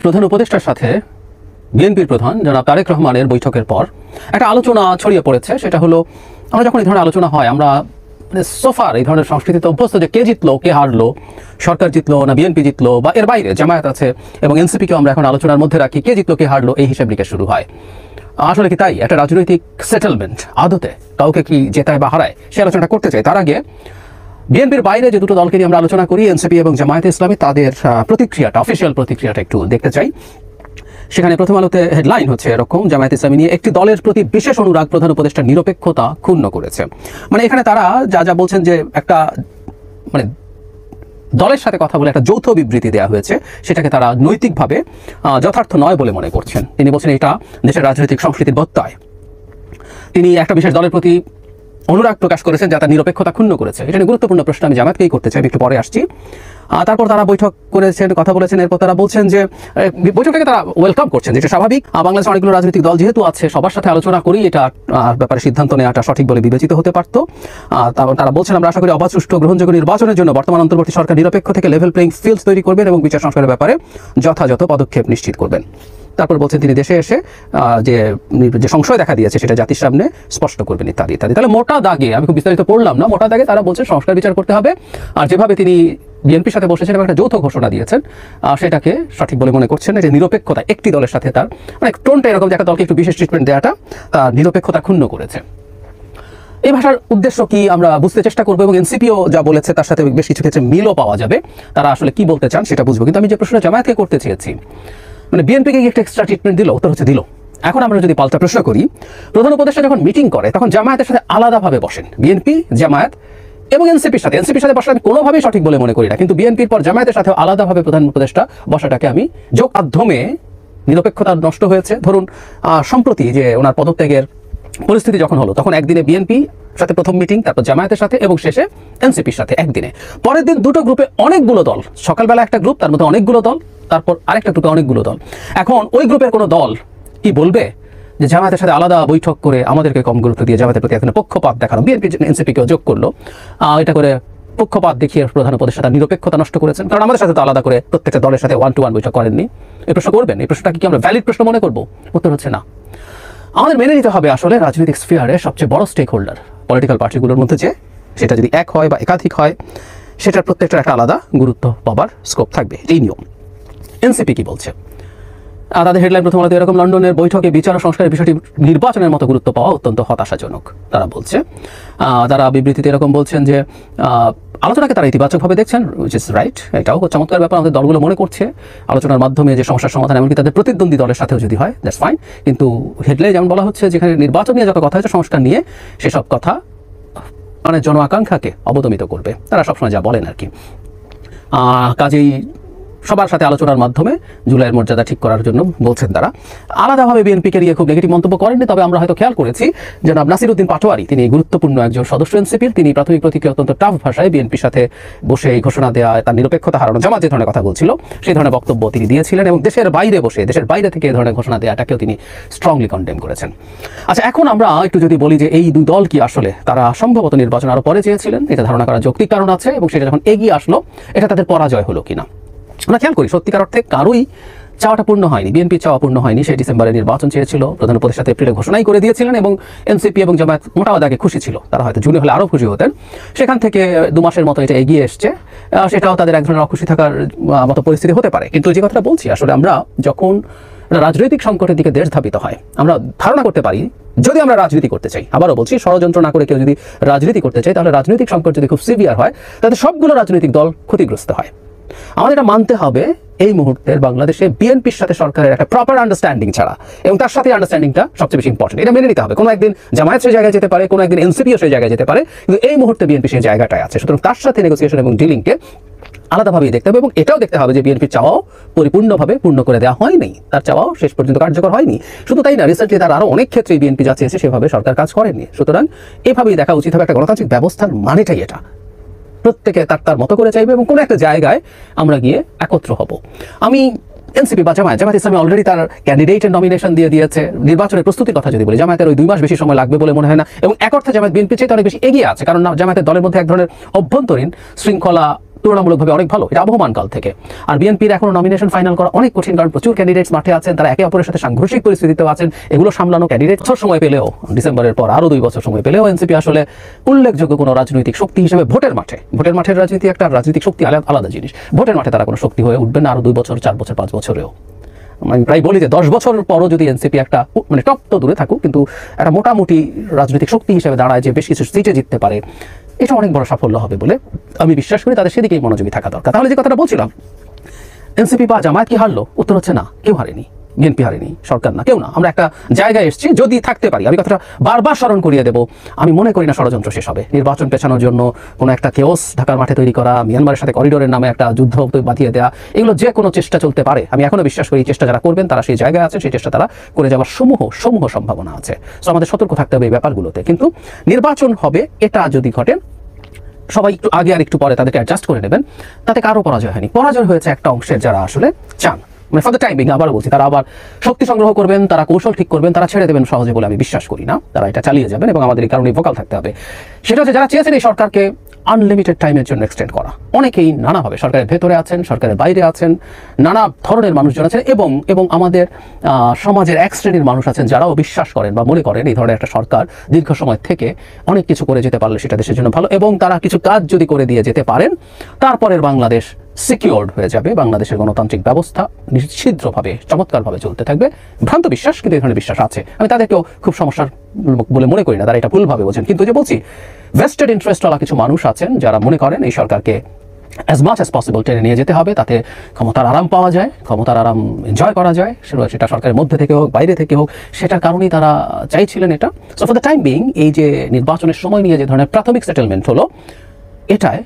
প্রধান উপদেষ্টার সাথে বিএনপির প্রধান জনাব তারেক রহমানের বৈঠকের পর একটা আলোচনা ছড়িয়ে পড়েছে। সেটা হলো, আমরা যখন এই ধরনের আলোচনা হয়, আমরা সোফার এই ধরনের সংস্কৃতিতে অভ্যস্ত যে কে জিতলো, কে হারলো, সরকার জিতলো না বিএনপি জিতলো, বা এর বাইরে জামায়াত আছে এবং এনসিপিকেও আমরা এখন আলোচনার মধ্যে রাখি, কে জিতলো কে হারলো এই হিসাব নিকাশ শুরু হয়। আসলে কি তাই? একটা রাজনৈতিক সেটেলমেন্ট আদতে কাউকে কি জেতায় বা হারায় সে আলোচনাটা করতে চাই। তার আগে বিএনপির বাইরে যে দুটো দলকে নিয়ে আমরা আলোচনা করি, এনসিপি এবং জামায়াতে ইসলামী, তাদের প্রতিক্রিয়াটা, অফিসিয়াল প্রতিক্রিয়াটা একটু দেখতে চাই। সেখানে প্রথম আলোতে হেডলাইন হচ্ছে এরকম: জামায়াতে ইসলামী নিয়ে একটি দলের প্রতি বিশেষ অনুরাগ প্রধান উপদেষ্টার নিরপেক্ষতা ক্ষুণ্ণ করেছে। মানে এখানে তারা যা যা বলছেন যে একটা মানে দলের সাথে কথা বলে একটা যৌথ বিবৃতি দেওয়া হয়েছে, সেটাকে তারা নৈতিকভাবে যথার্থ নয় বলে মনে করছেন। তিনি বলছেন এটা দেশের রাজনৈতিক সংস্কৃতির বত্তায়। তিনি একটা বিশেষ দলের প্রতি অনুরাগ প্রকাশ করেছেন যা তার নিরপেক্ষতা ক্ষুণ্ণ করেছে। এটা নিয়ে গুরুত্বপূর্ণ প্রশ্ন আমি জামায়াতকেই করতে চাই, একটু পরে আসছি। তারপর তারা বৈঠক করেছেন, কথা বলেছেন। এরপর তারা বলছেন যে বৈঠকটাকে তারা ওয়েলকাম করছেন, যেটা স্বাভাবিক। বাংলাদেশের অনেকগুলো রাজনৈতিক দল যেহেতু আছে, সবার সাথে আলোচনা করি, এটা ব্যাপারে সিদ্ধান্ত নেওয়াটা সঠিক বলে বিবেচিত হতে পারত। তারা বলছেন, আমরা আশা করি অবাধ, সুষ্ঠু, গ্রহণযোগ্য নির্বাচনের জন্য বর্তমান অন্তর্বর্তী সরকার নিরপেক্ষ থেকে লেভেল প্লেইং ফিল্ড তৈরি করবেন এবং বিচার সংস্কারের ব্যাপারে যথাযথ পদক্ষেপ নিশ্চিত করবেন। তারপর বলছেন তিনি দেশে এসে যে সংশয় দেখা দিয়েছে সেটা জাতির সামনে স্পষ্ট করবেন, ইত্যাদি ইত্যাদি। তাহলে মোটা দাগে, আমি খুব বিস্তারিত পড়লাম না, মোটা দাগে তারা বলছেন সংস্কার বিচার করতে হবে। আর যেভাবে তিনি বিএনপির সাথে বসেছেন এবং একটা যৌথ ঘোষণা দিয়েছেন, সেটাকে সঠিক বলে মনে করছেন। যে নিরপেক্ষতা একটি দলের সাথে তার মানে টোনটা এরকম যে একটা দলকে একটু বিশেষ ট্রিটমেন্ট দেওয়াটা তার নিরপেক্ষতা ক্ষুণ্ণ করেছে। এই ভাষার উদ্দেশ্য কি আমরা বুঝতে চেষ্টা করবো, এবং এনসিপিও যা বলেছে তার সাথে বেশ কিছু ক্ষেত্রে মিলও পাওয়া যাবে। তারা আসলে কি বলতে চান সেটা বুঝবো। কিন্তু আমি যে প্রশ্নটা জামায়াতকে করতে চেয়েছি, মানে বিএনপিকে একটা এক্সট্রা ট্রিটমেন্ট দিল, উত্তর হচ্ছে দিল। এখন আমরা যদি পাল্টা প্রশ্ন করি, প্রধান উপদেষ্টা যখন মিটিং করে তখন জামায়াতের সাথে আলাদাভাবে বসেন। বিএনপি, জামায়াত এবং এনসিপির সাথে বসাটা আমি কোনোভাবেই সঠিক বলে মনে করি না, কিন্তু বিএনপির পর জামায়াতের সাথে আলাদাভাবে প্রধান উপদেষ্টা বসাটাকে আমি যোগ মাধ্যমে নিরপেক্ষতা নষ্ট হয়েছে। ধরুন সম্প্রতি যে ওনার পদত্যাগের পরিস্থিতি যখন হলো, তখন একদিনে বিএনপি সাথে প্রথম মিটিং, তারপর জামায়াতের সাথে এবং শেষে এনসিপির সাথে একদিনে। পরের দিন দুটো গ্রুপে অনেকগুলো দল, সকালবেলা একটা গ্রুপ, তার মধ্যে অনেকগুলো দল, তারপর আরেকটা গ্রুপে অনেকগুলো দল। এখন ওই গ্রুপের কোনো দল কি বলবে যে জামায়াতের সাথে আলাদা বৈঠক করে আমাদেরকে কম গুরুত্ব দিয়ে জামায়াতের প্রতি এখন পক্ষপাত দেখানো, বিএনপি এনসিপিকেও যোগ করলো, এটা করে পক্ষপাত দেখিয়ে প্রধান উপদেষ্টা তার নিরপেক্ষতা নষ্ট করেছেন। কারণ আমাদের সাথে তো আলাদা করে প্রত্যেকটা দলের সাথে 1-to-1 বৈঠক করেননি। এই প্রশ্ন করবেন, এই প্রশ্নটাকে কি আমরা ভ্যালিড প্রশ্ন মনে করবো? উত্তর হচ্ছে না। আমাদের মেনে নিতে হবে আসলে রাজনৈতিক স্ফিয়ারে সবচেয়ে বড় স্টেক হোল্ডার পলিটিক্যাল পার্টিগুলোর মধ্যে, যে সেটা যদি এক হয় বা একাধিক হয়, সেটার প্রত্যেকটার একটা আলাদা গুরুত্ব পাবার স্কোপ থাকবে, এই নিয়ম। এনসিপি কি বলছে? তাদের হেডলাইন প্রথম আলোতে এরকম: লন্ডনের বৈঠকে বিচার ও সংস্কারের বিষয়টি নির্বাচনের মতো গুরুত্ব পাওয়া অত্যন্ত হতাশাজনক। তারা বলছে, তারা বিবৃতিতে এরকম বলছেন যে আলোচনাকে তারা ইতিবাচকভাবে দেখছেন, উইচ ইজ রাইট। এটাও চমৎকার ব্যাপার। আমাদের দলগুলো মনে করছে আলোচনার মাধ্যমে যে সমস্যার সমাধান, এমনকি তাদের প্রতিদ্বন্দ্বী দলের সাথেও যদি হয়, দ্যাটস ফাইন। কিন্তু হেডলাইন যেমন বলা হচ্ছে, যেখানে নির্বাচন নিয়ে যত কথা হচ্ছে, সংস্কার নিয়ে সেসব কথা মানে জন আকাঙ্ক্ষাকে অবদমিত করবে। তারা সবসময় যা বলেন আর কি। কাজেই সবার সাথে আলোচনার মাধ্যমে জুলাইয়ের মর্যাদা ঠিক করার জন্য বলছেন তারা। আলাদাভাবে বিএনপিকে নিয়ে খুব নেগেটিভ মন্তব্য করেননি, তবে আমরা হয়তো খেয়াল করেছি জনাব নাসিরউদ্দিন পাটোয়ারি, তিনি গুরুত্বপূর্ণ একজন সদস্য এনসিপির, তিনি প্রাথমিক প্রতিক্রিয়া অত্যন্ত টাফ ভাষায় বিএনপির সাথে বসে এই ঘোষণা দেওয়া, তার নিরপেক্ষতা হারানো, জামাত যে ধরনের কথা বলছিল সেই ধরনের বক্তব্য তিনি দিয়েছিলেন, এবং দেশের বাইরে বসে, দেশের বাইরে থেকে এই ধরনের ঘোষণা দেওয়াটাকেও তিনি স্ট্রংলি কন্ডেম করেছেন। আচ্ছা, এখন আমরা একটু যদি বলি যে এই দুই দল কি আসলে তারা সম্ভবত নির্বাচন আরও পরে চেয়েছিলেন, এটা ধারণা করার যৌক্তিক কারণ আছে, এবং সেটা যখন এগিয়ে আসলো এটা তাদের পরাজয় হলো কিনা আমরা খেয়াল করি। সত্যিকার অর্থে কারোই চাওয়াটা পূর্ণ হয়নি, বিএনপির চাওয়া পূর্ণ হয়নি। সেই ডিসেম্বরে নির্বাচন চেয়েছিল, প্রধান উপদেষ্টা এপ্রিলে ঘোষণাই করে দিয়েছিলেন, এবং এনসিপি এবং জামায়াত মোটামুটি আগে খুশি ছিল। তারা হয়তো জুনে হলে আরও খুশি হতেন। সেখান থেকে 2 মাসের মতো এটা এগিয়ে এসছে, সেটাও তাদের এক ধরনের অখুশি থাকার মতো পরিস্থিতি হতে পারে। কিন্তু যে কথাটা বলছি, আসলে আমরা যখন রাজনৈতিক সংকটের দিকে দেশ ধাবিত হয়, আমরা ধারণা করতে পারি যদি আমরা রাজনীতি করতে চাই, আবারও বলছি, ষড়যন্ত্র না করে কেউ যদি রাজনীতি করতে চাই, তাহলে রাজনৈতিক সংকট যদি খুব সিভিয়ার হয়, তাহলে সবগুলো রাজনৈতিক দল ক্ষতিগ্রস্ত হয়। আমাদের এটা মানতে হবে এই মুহূর্তের বাংলাদেশে বিএনপির সাথে সরকারের একটা প্রপার আন্ডারস্ট্যান্ডিং ছাড়া, এবং তার সাথে আন্ডারস্ট্যান্ডিংটা সবচেয়ে বেশি ইম্পর্টেন্ট। এটা মেনে নিতে হবে। কোনো একদিন জামায়াত সেই জায়গায় যেতে পারে, কোনো একদিন এনসিপিও সেই জায়গায় যেতে পারে, কিন্তু এই মুহূর্তে বিএনপি সেই জায়গাটায় আছে। সুতরাং তার সাথে নেগোসিয়েশন এবং ডিলিংকে আলাদাভাবেই দেখতে হবে, এবং এটাও দেখতে হবে যে বিএনপির চাওয়াও পরিপূর্ণভাবে পূর্ণ করে দেওয়া হয়নি, তার চাওয়াও শেষ পর্যন্ত কার্যকর হয়নি। শুধু তাই না, রিসেন্টলি তার আরও অনেক ক্ষেত্রে বিএনপি যা চেয়েছে সেভাবে সরকার কাজ করেনি। সুতরাং এভাবেই দেখা উচিত হবে। একটা গণতান্ত্রিক ব্যবস্থার মানেটাই এটা, প্রত্যেকে তার মতো করে চাইবে এবং কোনো একটা জায়গায় আমরা গিয়ে একত্র হব। আমি এনসিপি বা জামায়াত ইসলামী অলরেডি তার ক্যান্ডিডেটের নমিনেশন দিয়ে দিয়েছে। নির্বাচনের প্রস্তুতির কথা যদি বলি, জামায়াতের ওই 2 মাস বেশি সময় লাগবে বলে মনে হয় না, এবং এক অর্থে জামায়াত বিএনপির চেয়ে অনেক বেশি এগিয়ে আছে। কারণ জামায়াতের দলের মধ্যে এক ধরনের অভ্যন্তরীণ শৃঙ্খলা তুলনামূলকভাবে অনেক ভালো, এটা আবহমান কাল থেকে। আর বিএনপির এখনো নমিনেশন ফাইনাল করা অনেক কঠিন, কারণ প্রচুর ক্যান্ডিডেটস মাঠে আছেন, তারা একে অপরের সাথে সাংঘর্ষিক পরিস্থিতিতেও আছেন। এগুলো সামলানো ক্যান্ডিডেট বছর সময় পেলেও, ডিসেম্বরের পর আরও 2 বছর সময় পেলেও এনসিপি আসলে উল্লেখযোগ্য কোনো রাজনৈতিক শক্তি হিসেবে ভোটের মাঠের রাজনীতি একটা রাজনৈতিক শক্তি আলাদা জিনিস, ভোটের মাঠে তারা কোনো শক্তি হয়ে উঠবে না আরও 2 বছর, 4 বছর, 5 বছরেও। আমি প্রায় বলি যে 10 বছর পরও যদি এনসিপি একটা মানে টপ তো দূরে থাকুক, কিন্তু একটা মোটামুটি রাজনৈতিক শক্তি হিসেবে দাঁড়ায়, যে বেশ কিছু সিটে জিততে পারে, এটা অনেক বড় সাফল্য হবে বলে আমি বিশ্বাস করি। তাদের সেদিকেই মনোযোগী থাকা দরকার। তাহলে যে কথাটা বলছিলাম, এনসিপি বা জামায়াত কি হারলো? উত্তর হচ্ছে না, কেউ হারেনি। বিএনপি হারেনি, সরকার না, কেউ না। আমরা একটা জায়গায় এসেছি, যদি থাকতে পারি, আমি কথাটা বারবার স্মরণ করিয়ে দেবো, আমি মনে করি না ষড়যন্ত্র শেষ হবে। নির্বাচন পেছানোর জন্য কোনো একটা কেওস ঢাকার মাঠে তৈরি করা, মিয়ানমারের সাথে করিডোরের নামে একটা যুদ্ধ বাঁধিয়ে দেওয়া, এগুলো যে কোনো চেষ্টা চলতে পারে। আমি এখনো বিশ্বাস করি চেষ্টা যারা করবেন তারা সেই জায়গায় আছে, সেই চেষ্টা তারা করে যাওয়ার সমূহ সম্ভাবনা আছে। সো আমাদের সতর্ক থাকতে হবে এই ব্যাপারগুলোতে। কিন্তু নির্বাচন হবে, এটা যদি ঘটে, সবাই একটু আগে আর একটু পরে তাদেরকে অ্যাডজাস্ট করে নেবেন, তাতে কারো পরাজয় হয়নি। পরাজয় হয়েছে একটা অংশের, যারা আসলে চান, মানে ফর দ্য টাইমিং, আবার বলছি, তারা আবার শক্তি সংগ্রহ করবেন, তারা কৌশল ঠিক করবেন, তারা ছেড়ে দেবেন সহজে বলে আমি বিশ্বাস করি না। তারা এটা চালিয়ে যাবেন এবং আমাদের এই কারণে ভোকাল থাকতে হবে। সেটা হচ্ছে যারা চেয়েছেন এই সরকারকে আনলিমিটেড টাইমের জন্য এক্সটেন্ড করা। অনেকেই নানাভাবে সরকারের ভেতরে আছেন, সরকারের বাইরে আছেন, নানা ধরনের মানুষজন আছেন, এবং আমাদের সমাজের এক শ্রেণীর মানুষ আছেন যারাও বিশ্বাস করেন বা মনে করেন এই ধরনের একটা সরকার দীর্ঘ সময় থেকে অনেক কিছু করে যেতে পারলে সেটা দেশের জন্য ভালো, এবং তারা কিছু কাজ যদি করে দিয়ে যেতে পারেন, তারপরের বাংলাদেশ সিকিউরড হয়ে যাবে, বাংলাদেশের গণতান্ত্রিক ব্যবস্থা নিশ্চিদ্রভাবে চমৎকারভাবে চলতে থাকবে। ভ্রান্ত বিশ্বাস, কিন্তু এই ধরনের বিশ্বাস আছে। আমি তাদেরকেও খুব সমস্যার বলে মনে করি না, তারা এটা ভুলভাবে বোঝেন। কিন্তু যে বলছি, ভেস্টেড ইন্টারেস্টওয়ালা কিছু মানুষ আছেন যারা মনে করেন এই সরকারকে অ্যাজ মাচ অ্যাজ পসিবল টেনে নিয়ে যেতে হবে, তাতে ক্ষমতার আরাম পাওয়া যায়, ক্ষমতার আরাম এনজয় করা যায়, সেটা সরকারের মধ্যে থেকে হোক বাইরে থেকে হোক, সেটার কারণেই তারা চাইছিলেন এটা। So for the time being, এই যে নির্বাচনের সময় নিয়ে যে ধরনের প্রাথমিক সেটেলমেন্ট হলো, এটায়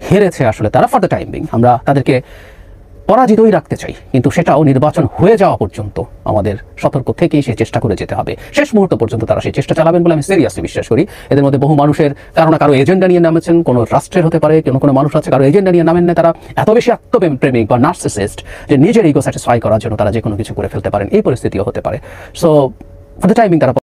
হেরেছে আসলে তারা ফর দ্য টাইম বিং। আমরা তাদেরকে পরাজিতই রাখতে চাই, কিন্তু সেটাও নির্বাচন হয়ে যাওয়া পর্যন্ত আমাদের সতর্ক থেকেই সেই চেষ্টা করে যেতে হবে। শেষ মুহূর্ত পর্যন্ত তারা সেই চেষ্টা চালাবেন বলে আমি সিরিয়াসলি বিশ্বাস করি। এদের মধ্যে বহু মানুষের কারো না কারো এজেন্ডা নিয়ে নামেছেন, কোনো রাষ্ট্রের হতে পারে, কোনো মানুষ আছে কারো এজেন্ডা নিয়ে নামেন না। তারা এত বেশি আত্মপ্রেমিক বা নার্সিসিস্ট যে নিজের ইগো স্যাটিসফাই করার জন্য তারা যে কোনো কিছু করে ফেলতে পারেন, এই পরিস্থিতিও হতে পারে। সো ফর দ্য টাইমিং তারা